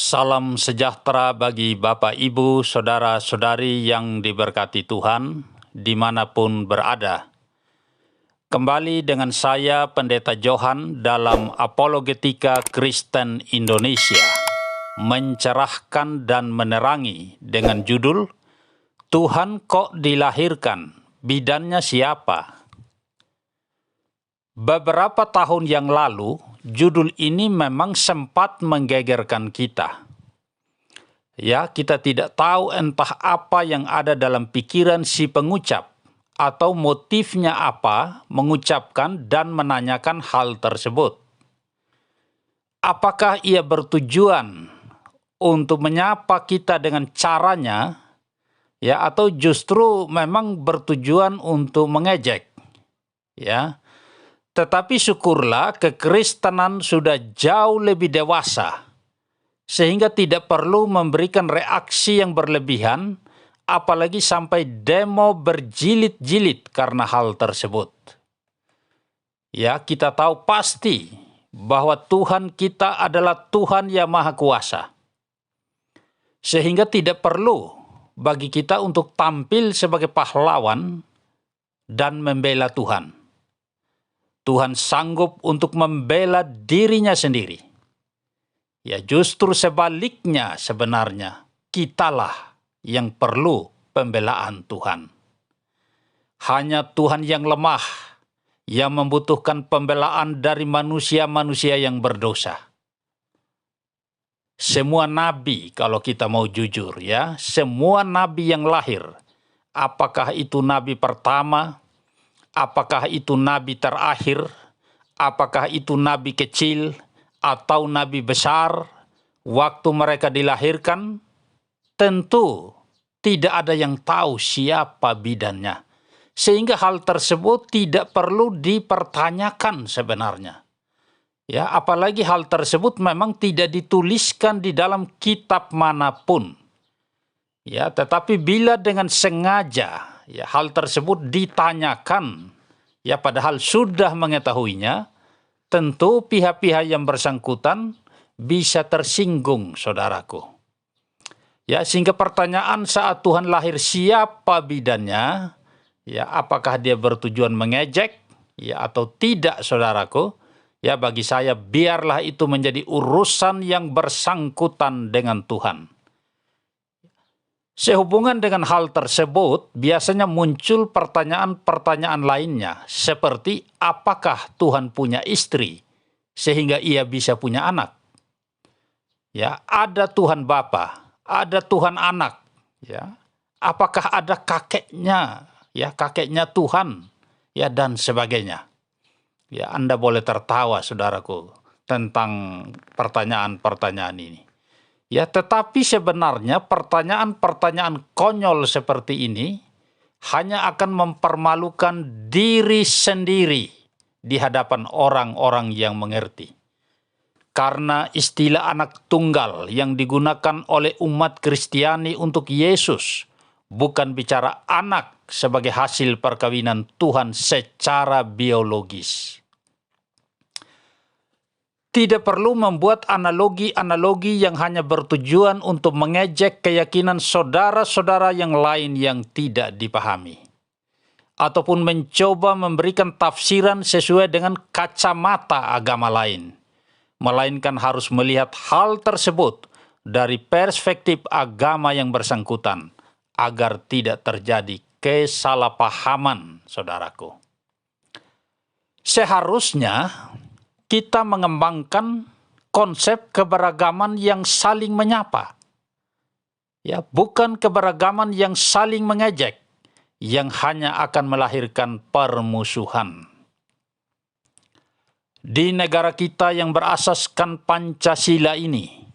Salam sejahtera bagi Bapak, Ibu, Saudara-saudari yang diberkati Tuhan, dimanapun berada. Kembali dengan saya, Pendeta Johan, dalam Apologetika Kristen Indonesia, mencerahkan dan menerangi dengan judul, Tuhan kok dilahirkan, bidannya siapa? Beberapa tahun yang lalu, judul ini memang sempat menggegerkan kita. Ya, kita tidak tahu entah apa yang ada dalam pikiran si pengucap atau motifnya apa mengucapkan dan menanyakan hal tersebut. Apakah ia bertujuan untuk menyapa kita dengan caranya, ya, atau justru memang bertujuan untuk mengejek, ya? Tetapi syukurlah kekristenan sudah jauh lebih dewasa, sehingga tidak perlu memberikan reaksi yang berlebihan, apalagi sampai demo berjilid-jilid karena hal tersebut. Ya, kita tahu pasti bahwa Tuhan kita adalah Tuhan yang Maha Kuasa, sehingga tidak perlu bagi kita untuk tampil sebagai pahlawan dan membela Tuhan. Tuhan sanggup untuk membela dirinya sendiri. Ya, justru sebaliknya sebenarnya, kitalah yang perlu pembelaan Tuhan. Hanya Tuhan yang lemah, yang membutuhkan pembelaan dari manusia-manusia yang berdosa. Semua nabi, kalau kita mau jujur ya, semua nabi yang lahir, apakah itu nabi pertama, apakah itu nabi terakhir, apakah itu nabi kecil, atau nabi besar, waktu mereka dilahirkan, tentu tidak ada yang tahu siapa bidannya. Sehingga hal tersebut tidak perlu dipertanyakan sebenarnya. Ya, apalagi hal tersebut memang tidak dituliskan di dalam kitab manapun. Ya, tetapi bila dengan sengaja ya hal tersebut ditanyakan, ya padahal sudah mengetahuinya, tentu pihak-pihak yang bersangkutan bisa tersinggung, saudaraku. Ya, sehingga pertanyaan saat Tuhan lahir siapa bidannya, ya apakah dia bertujuan mengejek, ya atau tidak, saudaraku? Ya, bagi saya biarlah itu menjadi urusan yang bersangkutan dengan Tuhan. Sehubungan dengan hal tersebut, biasanya muncul pertanyaan-pertanyaan lainnya, seperti apakah Tuhan punya istri, sehingga ia bisa punya anak? Ya, ada Tuhan Bapa, ada Tuhan Anak, ya. Apakah ada kakeknya, ya kakeknya Tuhan, ya dan sebagainya. Ya, Anda boleh tertawa, saudaraku, tentang pertanyaan-pertanyaan ini. Ya, tetapi sebenarnya pertanyaan-pertanyaan konyol seperti ini hanya akan mempermalukan diri sendiri di hadapan orang-orang yang mengerti. Karena istilah anak tunggal yang digunakan oleh umat Kristiani untuk Yesus bukan bicara anak sebagai hasil perkawinan Tuhan secara biologis. Tidak perlu membuat analogi-analogi yang hanya bertujuan untuk mengejek keyakinan saudara-saudara yang lain yang tidak dipahami. Ataupun mencoba memberikan tafsiran sesuai dengan kacamata agama lain. Melainkan harus melihat hal tersebut dari perspektif agama yang bersangkutan, agar tidak terjadi kesalahpahaman, saudaraku. Seharusnya kita mengembangkan konsep keberagaman yang saling menyapa. Ya, bukan keberagaman yang saling mengejek, yang hanya akan melahirkan permusuhan. Di negara kita yang berasaskan Pancasila ini,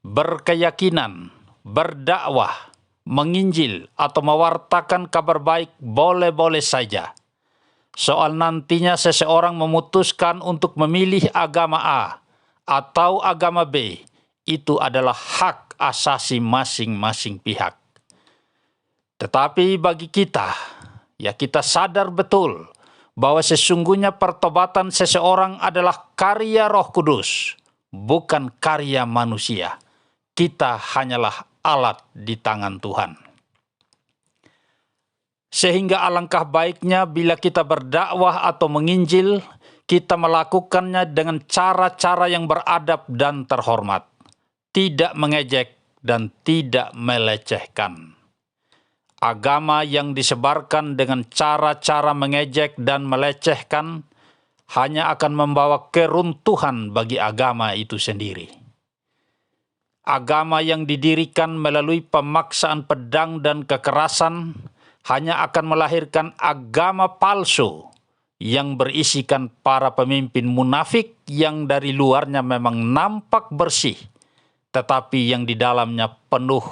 berkeyakinan, berdakwah, menginjil, atau mewartakan kabar baik boleh-boleh saja. Soal nantinya seseorang memutuskan untuk memilih agama A atau agama B, itu adalah hak asasi masing-masing pihak. Tetapi bagi kita, ya kita sadar betul bahwa sesungguhnya pertobatan seseorang adalah karya Roh Kudus, bukan karya manusia. kita hanyalah alat di tangan Tuhan. Sehingga alangkah baiknya bila kita berdakwah atau menginjil, kita melakukannya dengan cara-cara yang beradab dan terhormat, tidak mengejek dan tidak melecehkan. Agama yang disebarkan dengan cara-cara mengejek dan melecehkan hanya akan membawa keruntuhan bagi agama itu sendiri. Agama yang didirikan melalui pemaksaan pedang dan kekerasan hanya akan melahirkan agama palsu yang berisikan para pemimpin munafik yang dari luarnya memang nampak bersih, tetapi yang di dalamnya penuh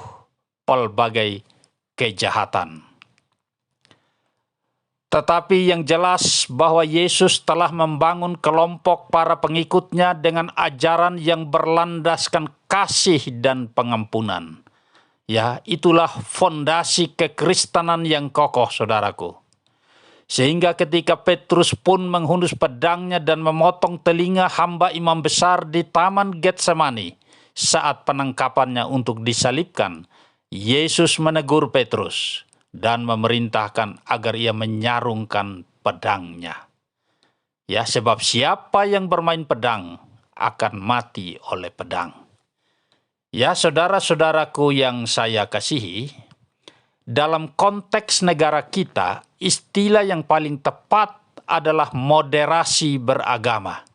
pelbagai kejahatan. Tetapi yang jelas bahwa Yesus telah membangun kelompok para pengikutnya dengan ajaran yang berlandaskan kasih dan pengampunan. Ya, itulah fondasi kekristenan yang kokoh, saudaraku. Sehingga ketika Petrus pun menghunus pedangnya dan memotong telinga hamba imam besar di Taman Getsemani saat penangkapannya untuk disalibkan, Yesus menegur Petrus dan memerintahkan agar ia menyarungkan pedangnya. Ya, sebab siapa yang bermain pedang akan mati oleh pedang. Ya, saudara-saudaraku yang saya kasihi, dalam konteks negara kita, istilah yang paling tepat adalah moderasi beragama,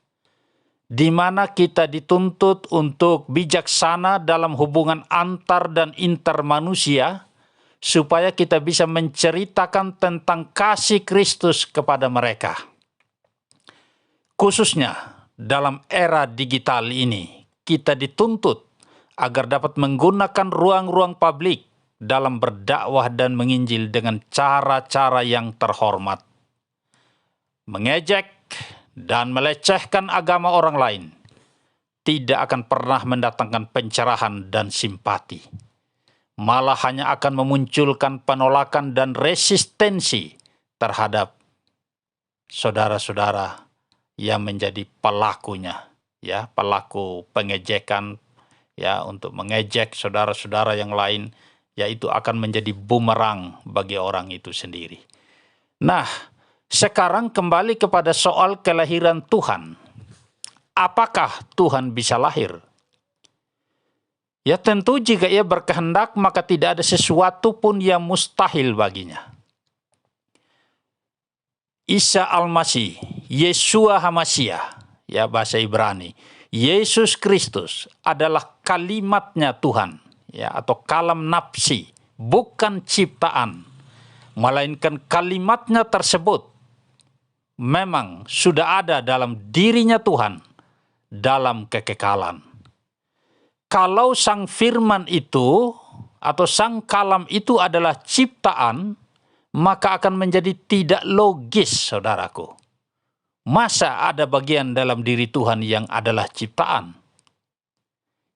di mana kita dituntut untuk bijaksana dalam hubungan antar dan inter manusia, supaya kita bisa menceritakan tentang kasih Kristus kepada mereka. Khususnya dalam era digital ini, kita dituntut agar dapat menggunakan ruang-ruang publik dalam berdakwah dan menginjil dengan cara-cara yang terhormat. Mengejek dan melecehkan agama orang lain tidak akan pernah mendatangkan pencerahan dan simpati. Malah hanya akan memunculkan penolakan dan resistensi terhadap saudara-saudara yang menjadi pelakunya, ya, pelaku pengejekan, ya, untuk mengejek saudara-saudara yang lain, yaitu akan menjadi bumerang bagi orang itu sendiri. Nah, sekarang kembali kepada soal kelahiran Tuhan. Apakah Tuhan bisa lahir? Ya, tentu jika ia berkehendak, maka tidak ada sesuatu pun yang mustahil baginya. Isa Al-Masih, Yeshua HaMashiach, ya, bahasa Ibrani, Yesus Kristus adalah kalimatnya Tuhan, ya, atau kalam nafsi, bukan ciptaan, melainkan kalimatnya tersebut memang sudah ada dalam dirinya Tuhan dalam kekekalan. Kalau sang firman itu atau sang kalam itu adalah ciptaan, maka akan menjadi tidak logis, saudaraku. Masa ada bagian dalam diri Tuhan yang adalah ciptaan?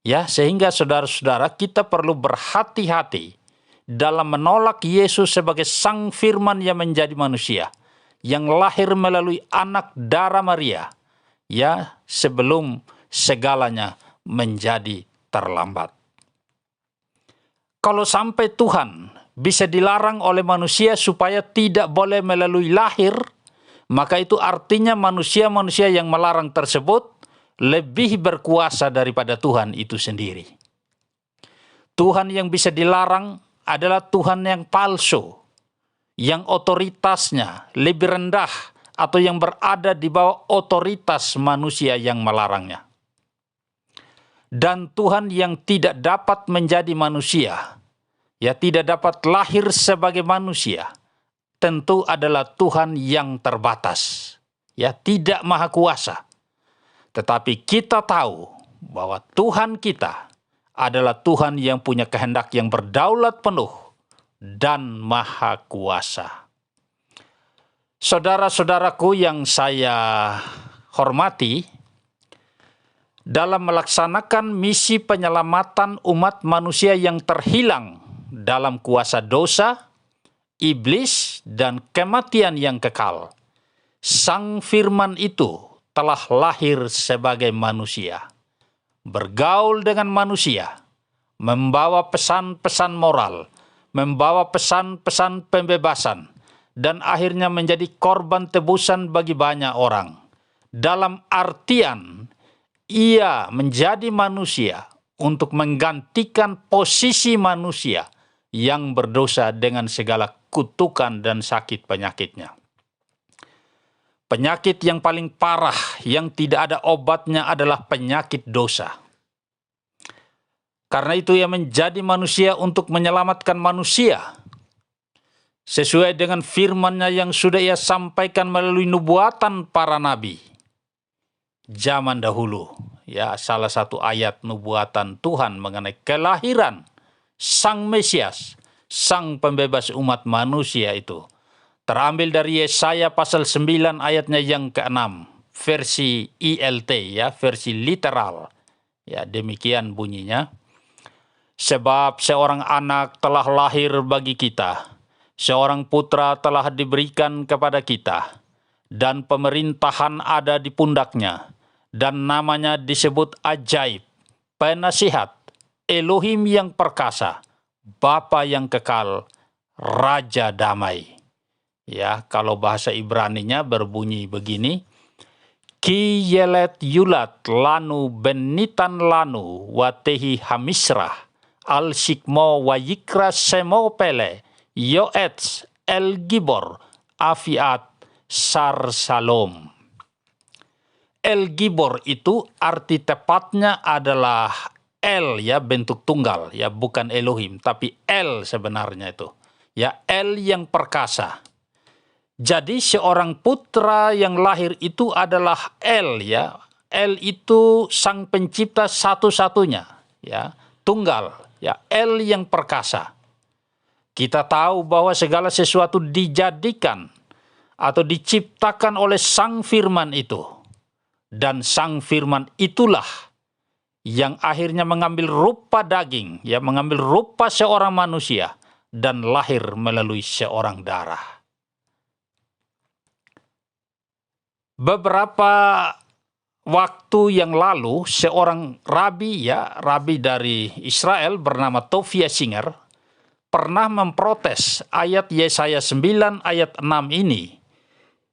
Ya, sehingga saudara-saudara, kita perlu berhati-hati dalam menolak Yesus sebagai sang firman yang menjadi manusia, yang lahir melalui anak darah Maria, ya, sebelum segalanya menjadi terlambat. Kalau sampai Tuhan bisa dilarang oleh manusia supaya tidak boleh melalui lahir, maka itu artinya manusia-manusia yang melarang tersebut lebih berkuasa daripada Tuhan itu sendiri. Tuhan yang bisa dilarang adalah Tuhan yang palsu, yang otoritasnya lebih rendah atau yang berada di bawah otoritas manusia yang melarangnya. Dan Tuhan yang tidak dapat menjadi manusia, ya, tidak dapat lahir sebagai manusia, tentu adalah Tuhan yang terbatas, ya, tidak maha kuasa. Tetapi kita tahu bahwa Tuhan kita adalah Tuhan yang punya kehendak yang berdaulat penuh dan maha kuasa. Saudara-saudaraku yang saya hormati, dalam melaksanakan misi penyelamatan umat manusia yang terhilang dalam kuasa dosa, iblis, dan kematian yang kekal, sang firman itu telah lahir sebagai manusia, bergaul dengan manusia, membawa pesan-pesan moral, membawa pesan-pesan pembebasan, dan akhirnya menjadi korban tebusan bagi banyak orang. Dalam artian, ia menjadi manusia untuk menggantikan posisi manusia yang berdosa dengan segala kutukan dan sakit penyakitnya. Penyakit yang paling parah yang tidak ada obatnya adalah penyakit dosa. Karena itu ia menjadi manusia untuk menyelamatkan manusia. Sesuai dengan firman-Nya yang sudah ia sampaikan melalui nubuatan para nabi. Zaman dahulu, ya, salah satu ayat nubuatan Tuhan mengenai kelahiran Sang Mesias, Sang Pembebas umat manusia itu terambil dari Yesaya pasal 9 ayatnya yang ke-6, versi ILT, ya, versi literal. Ya, demikian bunyinya. Sebab seorang anak telah lahir bagi kita, seorang putra telah diberikan kepada kita, dan pemerintahan ada di pundaknya, dan namanya disebut Ajaib, Penasihat, Elohim yang perkasa, Bapa yang kekal, Raja damai. Ya, kalau bahasa Ibraninya berbunyi begini, Ki yelet yulat lanu benitan lanu watehi hamisrah al sikmo wayikra semo pele yoets el gibor afiat sar salom. El gibor itu arti tepatnya adalah El, ya, bentuk tunggal, ya, bukan Elohim, tapi El sebenarnya itu. Ya, El yang perkasa. Jadi seorang putra yang lahir itu adalah El, ya. El itu sang pencipta satu-satunya, ya, tunggal, ya, El yang perkasa. Kita tahu bahwa segala sesuatu dijadikan atau diciptakan oleh Sang Firman itu. Dan Sang Firman itulah yang akhirnya mengambil rupa daging, ya, mengambil rupa seorang manusia dan lahir melalui seorang darah. Beberapa waktu yang lalu, seorang rabi, ya, rabi dari Israel bernama Tovia Singer, pernah memprotes ayat Yesaya 9 ayat 6 ini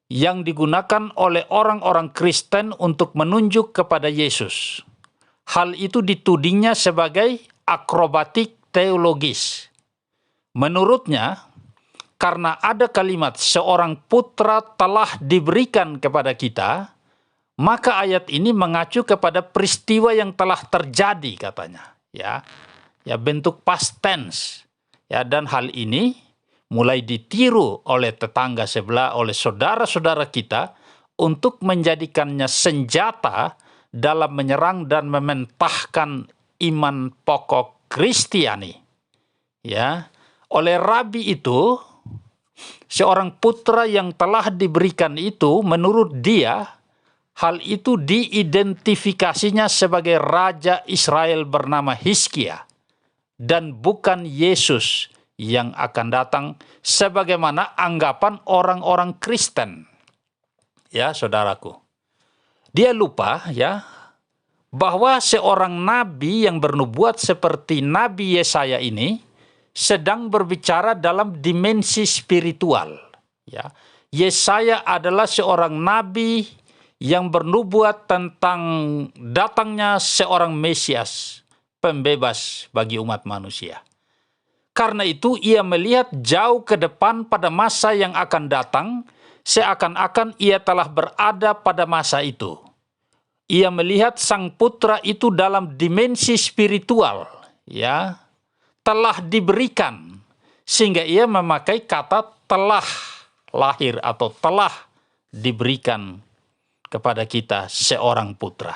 yang digunakan oleh orang-orang Kristen untuk menunjuk kepada Yesus. Hal itu ditudingnya sebagai akrobatik teologis. Menurutnya, karena ada kalimat seorang putra telah diberikan kepada kita, maka ayat ini mengacu kepada peristiwa yang telah terjadi, katanya. Ya, bentuk past tense. Ya, dan hal ini mulai ditiru oleh tetangga sebelah, oleh saudara-saudara kita untuk menjadikannya senjata dalam menyerang dan mementahkan iman pokok Kristiani. Ya, oleh rabi itu, seorang putra yang telah diberikan itu, menurut dia, hal itu diidentifikasinya sebagai Raja Israel bernama Hizkia, dan bukan Yesus yang akan datang sebagaimana anggapan orang-orang Kristen. Ya, saudaraku. Dia lupa, ya, bahwa seorang nabi yang bernubuat seperti Nabi Yesaya ini sedang berbicara dalam dimensi spiritual. Ya, Yesaya adalah seorang nabi yang bernubuat tentang datangnya seorang Mesias, pembebas bagi umat manusia. Karena itu ia melihat jauh ke depan pada masa yang akan datang, seakan-akan ia telah berada pada masa itu. Ia melihat sang putra itu dalam dimensi spiritual, ya, telah diberikan, sehingga ia memakai kata telah lahir atau telah diberikan kepada kita seorang putra.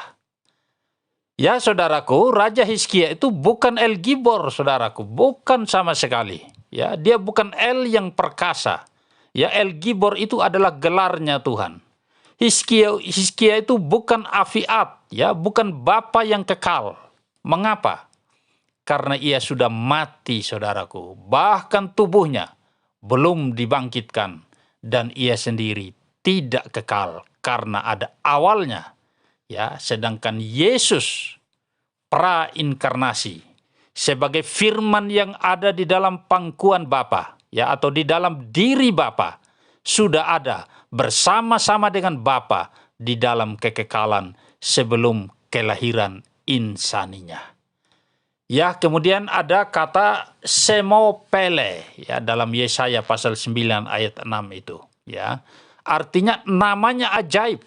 Ya, saudaraku, Raja Hizkia itu bukan El Gibor, saudaraku, bukan sama sekali. Ya, dia bukan El yang perkasa. Ya, El Gibor itu adalah gelarnya Tuhan. Hizkia itu bukan Afiat, ya, bukan Bapa yang kekal. Mengapa? Karena ia sudah mati, saudaraku. Bahkan tubuhnya belum dibangkitkan. Dan ia sendiri tidak kekal karena ada awalnya. Ya, sedangkan Yesus prainkarnasi, sebagai firman yang ada di dalam pangkuan Bapa, ya, atau di dalam diri Bapa, sudah ada bersama-sama dengan Bapa di dalam kekekalan sebelum kelahiran insaninya. Ya, kemudian ada kata semopele, ya, dalam Yesaya pasal 9 ayat 6 itu, ya. Artinya namanya ajaib.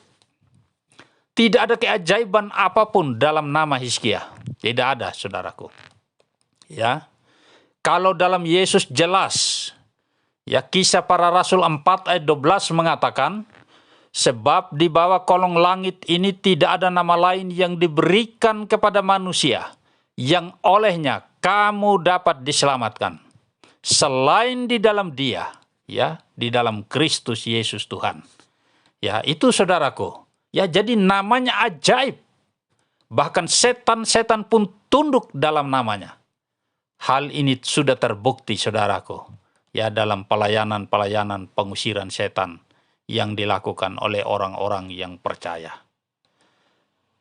Tidak ada keajaiban apapun dalam nama Hizkia. Tidak ada, saudaraku. Ya. Kalau dalam Yesus jelas, ya, Kisah Para Rasul 4 ayat 12 mengatakan, sebab di bawah kolong langit ini tidak ada nama lain yang diberikan kepada manusia, yang olehnya kamu dapat diselamatkan, selain di dalam Dia, ya, di dalam Kristus Yesus Tuhan. Ya, itu saudaraku. Ya, jadi namanya ajaib. Bahkan setan-setan pun tunduk dalam namanya. Hal ini sudah terbukti, saudaraku, ya, dalam pelayanan-pelayanan pengusiran setan yang dilakukan oleh orang-orang yang percaya.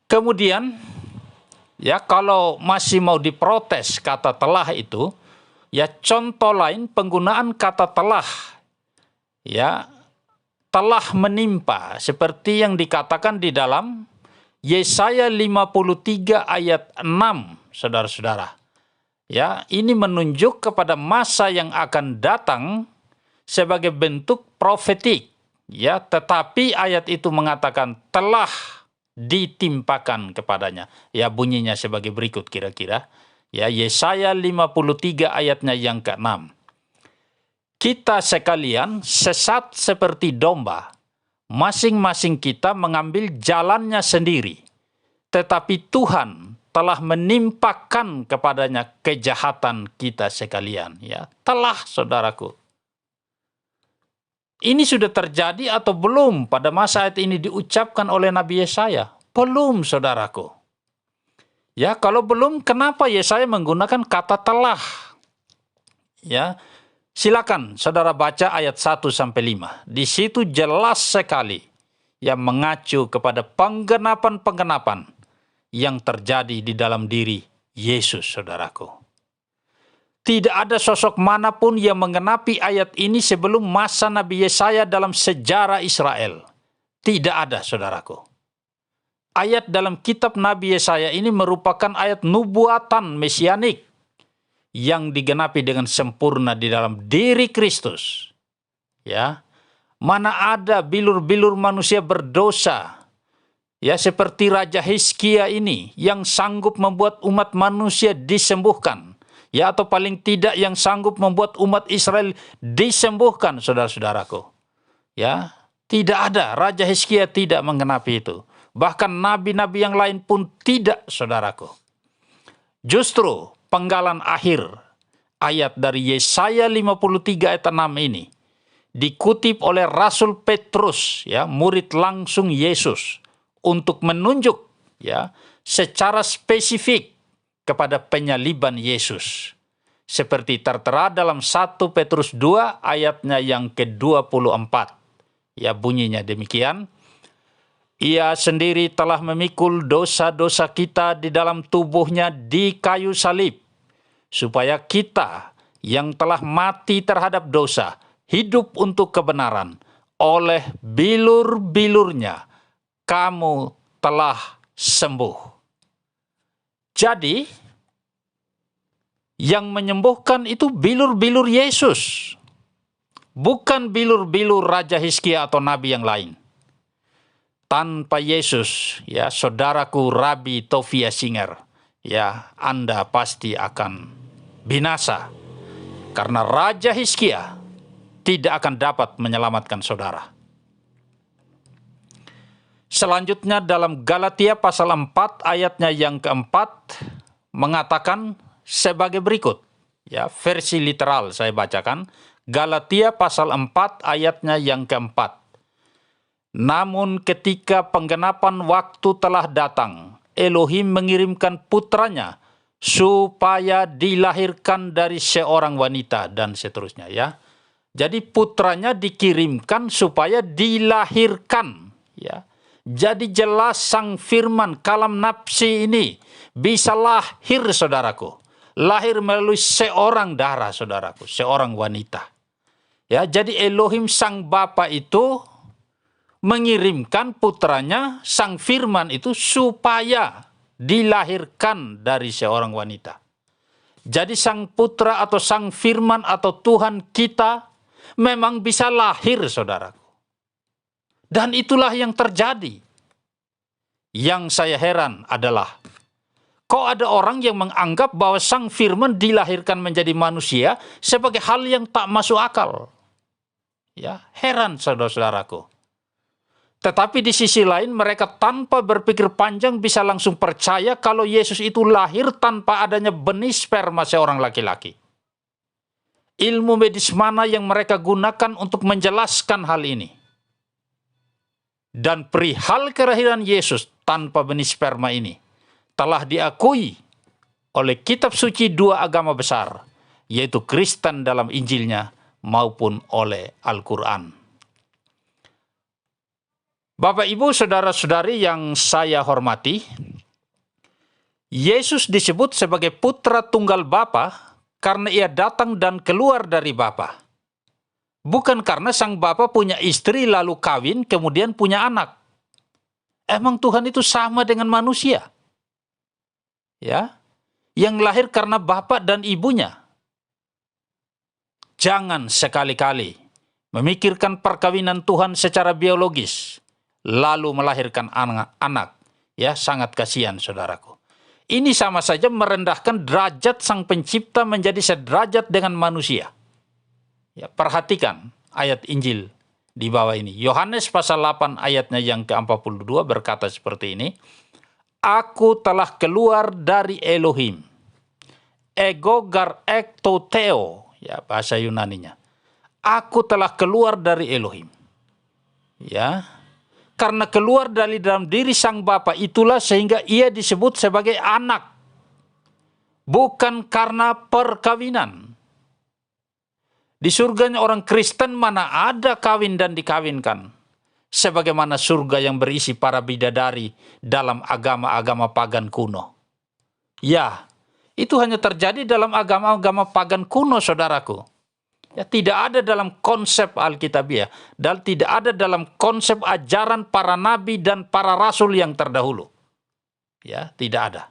Kemudian, ya, kalau masih mau diprotes kata telah itu, ya, contoh lain penggunaan kata telah, ya, telah menimpa, seperti yang dikatakan di dalam Yesaya 53 ayat 6, saudara-saudara. Ya, ini menunjuk kepada masa yang akan datang sebagai bentuk profetik. Ya, tetapi ayat itu mengatakan telah ditimpakan kepadanya. Ya, bunyinya sebagai berikut kira-kira. Ya, Yesaya 53 ayatnya yang ke-6. Kita sekalian sesat seperti domba, masing-masing kita mengambil jalannya sendiri. Tetapi Tuhan telah menimpakan kepadanya kejahatan kita sekalian. Ya, telah, saudaraku. Ini sudah terjadi atau belum pada masa ayat ini diucapkan oleh Nabi Yesaya? Belum, saudaraku. Ya, kalau belum, kenapa Yesaya menggunakan kata telah? Ya, silakan saudara baca ayat 1-5. Di situ jelas sekali yang mengacu kepada penggenapan-penggenapan yang terjadi di dalam diri Yesus, saudaraku. Tidak ada sosok manapun yang menggenapi ayat ini sebelum masa Nabi Yesaya dalam sejarah Israel. Tidak ada, saudaraku. Ayat dalam kitab Nabi Yesaya ini merupakan ayat nubuatan mesianik yang digenapi dengan sempurna di dalam diri Kristus. Ya, mana ada bilur-bilur manusia berdosa, ya, seperti Raja Hizkia ini yang sanggup membuat umat manusia disembuhkan, ya, atau paling tidak yang sanggup membuat umat Israel disembuhkan, saudara-saudaraku. Ya, tidak ada. Raja Hizkia tidak menggenapi itu. Bahkan nabi-nabi yang lain pun tidak, saudaraku. Justru penggalan akhir ayat dari Yesaya 53 ayat 6 ini dikutip oleh Rasul Petrus, ya, murid langsung Yesus, untuk menunjuk, ya, secara spesifik kepada penyaliban Yesus. Seperti tertera dalam 1 Petrus 2 ayatnya yang ke-24. Ya, bunyinya demikian. Ia sendiri telah memikul dosa-dosa kita di dalam tubuhnya di kayu salib, supaya kita yang telah mati terhadap dosa, hidup untuk kebenaran. Oleh bilur-bilurnya, kamu telah sembuh. Jadi, yang menyembuhkan itu bilur-bilur Yesus. Bukan bilur-bilur Raja Hizkia atau nabi yang lain. Tanpa Yesus, ya, saudaraku Rabi Tovia Singer, ya, Anda pasti akan binasa. Karena Raja Hizkia tidak akan dapat menyelamatkan saudara. Selanjutnya dalam Galatia pasal 4 ayatnya yang keempat mengatakan sebagai berikut. Ya, versi literal saya bacakan. Galatia pasal 4 ayatnya yang keempat. Namun ketika penggenapan waktu telah datang, Elohim mengirimkan putranya supaya dilahirkan dari seorang wanita, dan seterusnya, ya. Jadi putranya dikirimkan supaya dilahirkan, ya. Jadi jelas sang firman kalam nafsi ini bisa lahir, saudaraku. lahir melalui seorang darah, saudaraku, seorang wanita. Ya, jadi Elohim Sang Bapa itu mengirimkan putranya, Sang Firman itu, supaya dilahirkan dari seorang wanita. Jadi Sang Putra atau Sang Firman atau Tuhan kita memang bisa lahir, saudaraku. Dan itulah yang terjadi. Yang saya heran adalah, kok ada orang yang menganggap bahwa Sang Firman dilahirkan menjadi manusia sebagai hal yang tak masuk akal. Ya, heran saudara-saudaraku. Tetapi di sisi lain mereka tanpa berpikir panjang bisa langsung percaya kalau Yesus itu lahir tanpa adanya benih sperma seorang laki-laki. Ilmu medis mana yang mereka gunakan untuk menjelaskan hal ini? Dan perihal kelahiran Yesus tanpa benih sperma ini telah diakui oleh kitab suci dua agama besar, yaitu Kristen dalam Injilnya maupun oleh Al-Quran. Bapak, Ibu, saudara-saudari yang saya hormati, Yesus disebut sebagai putra tunggal Bapa karena ia datang dan keluar dari Bapa. Bukan karena Sang Bapa punya istri lalu kawin kemudian punya anak. Emang Tuhan itu sama dengan manusia? Ya, yang lahir karena bapak dan ibunya. Jangan sekali-kali memikirkan perkawinan Tuhan secara biologis lalu melahirkan anak. Ya, sangat kasihan saudaraku. Ini sama saja merendahkan derajat Sang Pencipta menjadi sederajat dengan manusia. Ya, perhatikan ayat Injil di bawah ini. Yohanes pasal 8 ayatnya yang ke-42 berkata seperti ini. Aku telah keluar dari Elohim. Ego gar ektoteo. Ya, bahasa Yunaninya. Aku telah keluar dari Elohim. Ya, karena keluar dari dalam diri Sang Bapa itulah sehingga ia disebut sebagai anak. Bukan karena perkawinan. Di surganya orang Kristen mana ada kawin dan dikawinkan. Sebagaimana surga yang berisi para bidadari dalam agama-agama pagan kuno. Ya, itu hanya terjadi dalam agama-agama pagan kuno, saudaraku. Ya, tidak ada dalam konsep Alkitabiah, dan tidak ada dalam konsep ajaran para nabi dan para rasul yang terdahulu. Ya, tidak ada.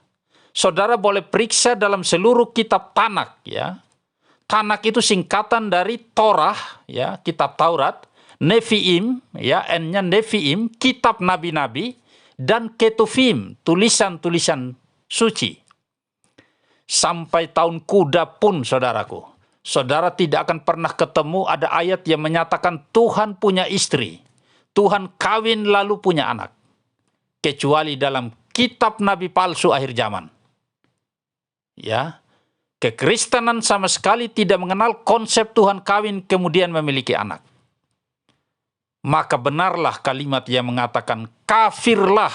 Saudara boleh periksa dalam seluruh kitab Tanak, ya. Tanak itu singkatan dari Torah, ya, kitab Taurat, Neviim, ya, N-nya Neviim, kitab nabi-nabi, dan Ketuvim, tulisan-tulisan suci. Sampai tahun kuda pun, saudaraku, saudara tidak akan pernah ketemu ada ayat yang menyatakan Tuhan punya istri, Tuhan kawin lalu punya anak. Kecuali dalam kitab nabi palsu akhir zaman. Ya, kekristenan sama sekali tidak mengenal konsep Tuhan kawin kemudian memiliki anak. Maka benarlah kalimat yang mengatakan kafirlah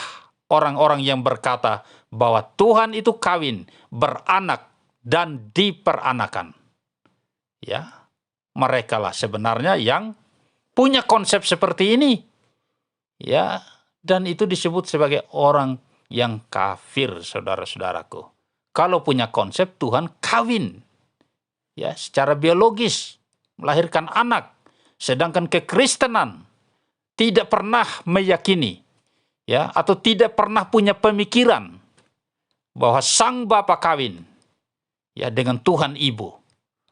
orang-orang yang berkata bahwa Tuhan itu kawin, beranak, dan diperanakan. Ya, merekalah sebenarnya yang punya konsep seperti ini. Ya, dan itu disebut sebagai orang yang kafir, saudara-saudaraku. Kalau punya konsep Tuhan kawin, ya, secara biologis melahirkan anak, sedangkan kekristenan tidak pernah meyakini, ya, atau tidak pernah punya pemikiran bahwa Sang Bapa kawin, ya, dengan Tuhan Ibu,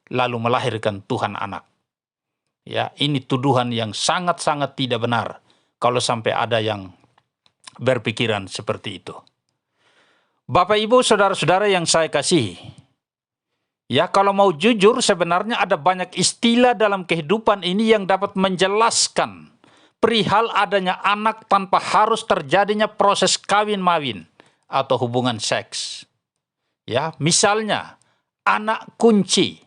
lalu melahirkan Tuhan anak. Ya, ini tuduhan yang sangat-sangat tidak benar kalau sampai ada yang berpikiran seperti itu. Bapak, Ibu, saudara-saudara yang saya kasihi, ya, kalau mau jujur sebenarnya ada banyak istilah dalam kehidupan ini yang dapat menjelaskan perihal adanya anak tanpa harus terjadinya proses kawin-mawin atau hubungan seks. Ya, misalnya anak kunci.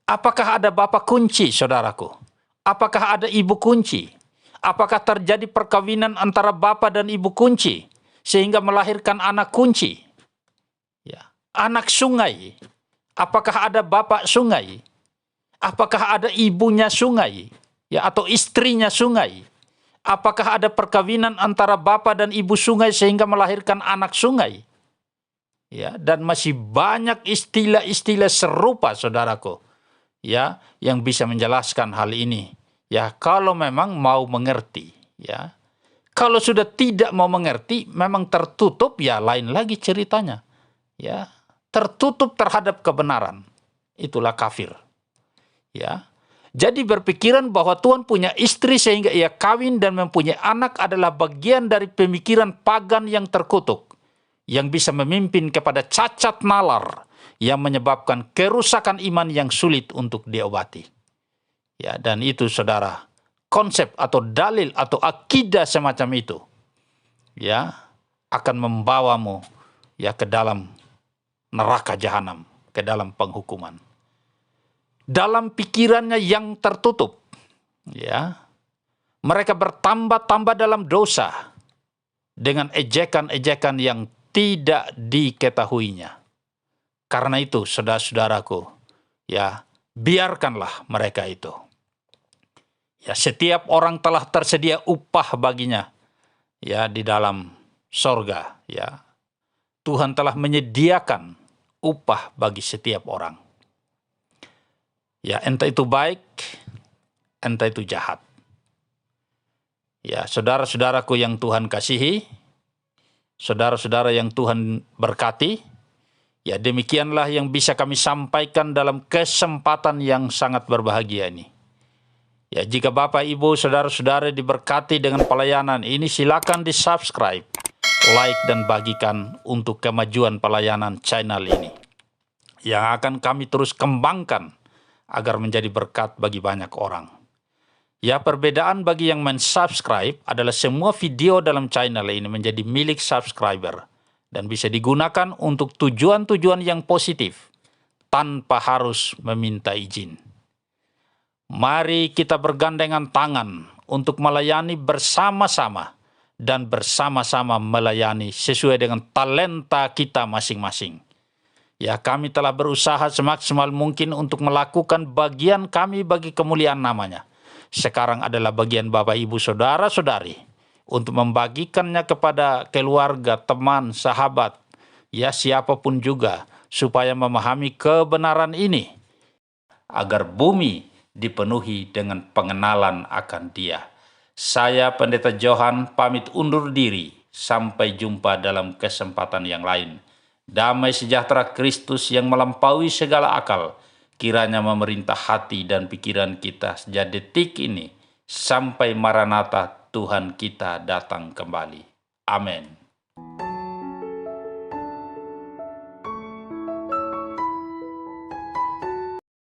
Apakah ada bapak kunci, saudaraku? Apakah ada ibu kunci? Apakah terjadi perkawinan antara bapak dan ibu kunci sehingga melahirkan anak kunci? Ya, anak sungai. Apakah ada bapak sungai? Apakah ada ibunya sungai? Ya, atau istrinya sungai? Apakah ada perkawinan antara bapak dan ibu sungai sehingga melahirkan anak sungai? Ya, dan masih banyak istilah-istilah serupa, saudaraku, ya, yang bisa menjelaskan hal ini. Ya, kalau memang mau mengerti, ya. Kalau sudah tidak mau mengerti, memang tertutup, ya lain lagi ceritanya. Ya, tertutup terhadap kebenaran. Itulah kafir. Ya. Jadi berpikiran bahwa Tuhan punya istri sehingga ia kawin dan mempunyai anak adalah bagian dari pemikiran pagan yang terkutuk, yang bisa memimpin kepada cacat nalar yang menyebabkan kerusakan iman yang sulit untuk diobati. Ya, dan itu, saudara, konsep atau dalil atau akidah semacam itu, ya, akan membawamu, ya, ke dalam neraka jahanam, ke dalam penghukuman. Dalam pikirannya yang tertutup, ya, mereka bertambah-tambah dalam dosa dengan ejekan-ejekan yang tidak diketahuinya. Karena itu, saudara-saudaraku, ya, biarkanlah mereka itu. Ya, setiap orang telah tersedia upah baginya, ya, di dalam sorga, ya. Tuhan telah menyediakan upah bagi setiap orang. Ya, entah itu baik, entah itu jahat. Ya, saudara-saudaraku yang Tuhan kasihi, saudara-saudara yang Tuhan berkati, ya, demikianlah yang bisa kami sampaikan dalam kesempatan yang sangat berbahagia ini. Ya, jika Bapak, Ibu, saudara-saudara diberkati dengan pelayanan ini, silakan di-subscribe, like, dan bagikan untuk kemajuan pelayanan channel ini, yang akan kami terus kembangkan agar menjadi berkat bagi banyak orang. Ya, perbedaan bagi yang men-subscribe adalah semua video dalam channel ini menjadi milik subscriber dan bisa digunakan untuk tujuan-tujuan yang positif tanpa harus meminta izin. Mari kita bergandengan tangan untuk melayani bersama-sama dan bersama-sama melayani sesuai dengan talenta kita masing-masing. Ya, kami telah berusaha semaksimal mungkin untuk melakukan bagian kami bagi kemuliaan namanya. Sekarang adalah bagian Bapak, Ibu, saudara-saudari untuk membagikannya kepada keluarga, teman, sahabat, ya, siapapun juga, supaya memahami kebenaran ini, agar bumi dipenuhi dengan pengenalan akan Dia. Saya, Pendeta Johan, pamit undur diri. Sampai jumpa dalam kesempatan yang lain. Damai sejahtera Kristus yang melampaui segala akal, kiranya memerintah hati dan pikiran kita sejak detik ini, sampai Maranatha Tuhan kita datang kembali. Amin.